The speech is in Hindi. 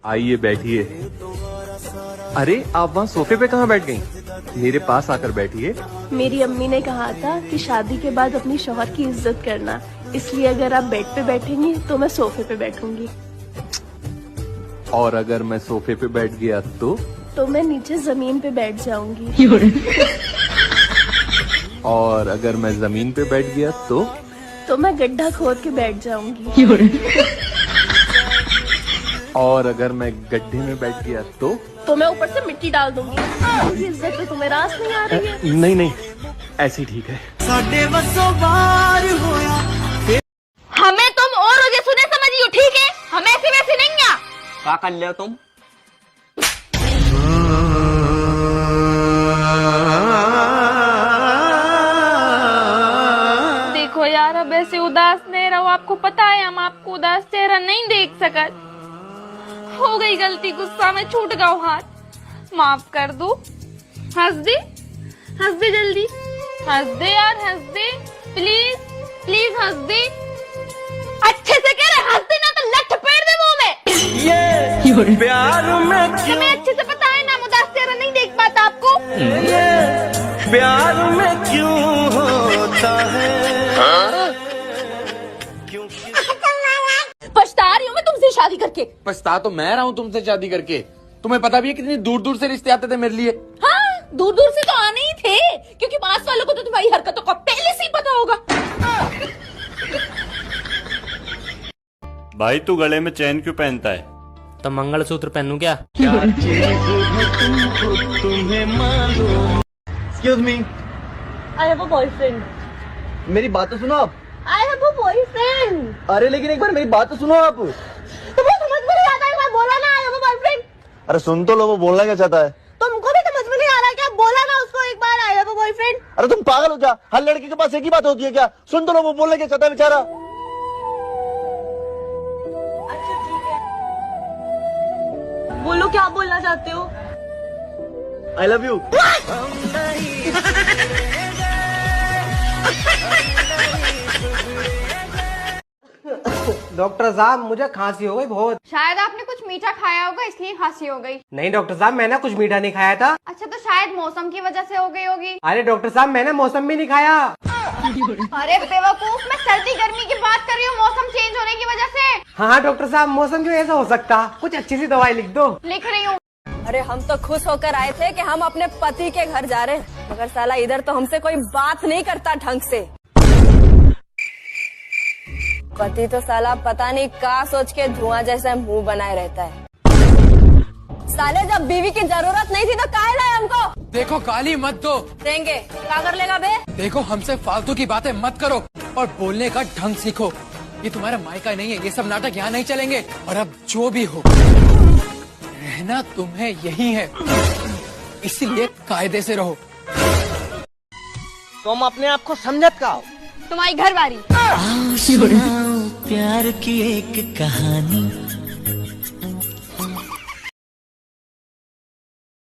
आइए बैठिए। अरे आप वहाँ सोफे पे कहाँ बैठ गई? मेरे पास आकर बैठिए। मेरी अम्मी ने कहा था कि शादी के बाद अपनी शौहर की इज्जत करना, इसलिए अगर आप बेड पे बैठेंगी तो मैं सोफे पे बैठूंगी। और अगर मैं सोफे पे बैठ गया तो मैं नीचे जमीन पे बैठ जाऊंगी। और अगर मैं जमीन पे बैठ गया तो मैं गड्ढा खोद के बैठ जाऊंगी। और अगर मैं गड्ढे में बैठ गया तो मैं ऊपर से मिट्टी डाल दूंगी। मेरी इज्जत पे तुम्हें रास नहीं आ रही है? नहीं ऐसी ठीक है। हमें तुम और सुने समझियो, ठीक है? हम ऐसे वैसे नहीं है। क्या कर लिया तुम? देखो यार, अब ऐसे उदास नहीं रहो। आपको पता है हम आपको उदास चेहरा नहीं देख सकत। हो गई गलती, गुस्सा में छूट गया हाथ, माफ कर दो। हंस दे जल्दी, हंस दे यार, हंस दे प्लीज प्लीज, हंस दे अच्छे से। कह रहे हंस दे ना तो लठ पेड़ दे मुंह में। ये प्यार में क्यों, हमें अच्छे से पता है ना, उदास चेहरा नहीं देख पाता आपको। ये प्यार में क्यों होता है? पछता रही हूँ मैं तुमसे शादी करके। पछता तो मैं रहा हूँ तुमसे शादी करके। तुम्हें पता भी है कितनी दूर दूर से रिश्ते आते थे मेरे लिए। हाँ, दूर दूर से तो आने ही थे, क्योंकि पास वालों को तो तुम्हारी हरकतों का पहले से ही पता होगा। भाई तू गले में चैन क्यों पहनता है? तो मंगलसूत्र पहनूं क्या? Excuse me, I have a boyfriend. मेरी बात तो सुनो आप। I have a boyfriend. अरे लेकिन एक बार मेरी बात तो सुनो आप। तुम्हें समझ में नहीं आता है? मैं बोला ना I have a boyfriend. अरे सुन तो लो, वो बोलना क्या चाहता है। तुमको भी समझ में नहीं आ रहा क्या? बोला ना उसको एक बार I have a boyfriend. अरे तुम पागल हो क्या? हर लड़के के पास एक ही बात होती है क्या? सुन तो लो, वो बोलना क्या चाहता है बेचारा। अच्छा ठीक है, बोलो क्या बोलना चाहते हो? I love you. डॉक्टर साहब मुझे खांसी हो गई बहुत। शायद आपने कुछ मीठा खाया होगा इसलिए खांसी हो गई। नहीं डॉक्टर साहब, मैंने कुछ मीठा नहीं खाया था। अच्छा, तो शायद मौसम की वजह से हो गई होगी। अरे डॉक्टर साहब, मैंने मौसम भी नहीं खाया। अरे बेवकूफ, मैं सर्दी गर्मी की बात कर रही हूँ, मौसम चेंज होने की वजह से। हाँ डॉक्टर साहब, मौसम क्यों ऐसा हो सकता? कुछ अच्छी सी दवाई लिख दो। लिख रही हूँ। अरे हम तो खुश होकर आए थे कि हम अपने पति के घर जा रहे हैं, मगर साला इधर तो हमसे कोई बात नहीं करता ढंग से। पति तो साला पता नहीं क्या सोच के धुआं जैसा मुंह बनाए रहता है। साले जब बीवी की जरूरत नहीं थी तो काहे लाए हमको? देखो गाली मत दो। देंगे, क्या कर लेगा बे? देखो हमसे फालतू की बातें मत करो और बोलने का ढंग सीखो। ये तुम्हारा मायका नहीं है, ये सब नाटक यहाँ नहीं चलेंगे। और अब जो भी हो, रहना तुम्हें यही है, इसलिए कायदे से रहो। तुम अपने आप को समझत का हो? तुम्हारी घर वाली। प्यार की एक कहानी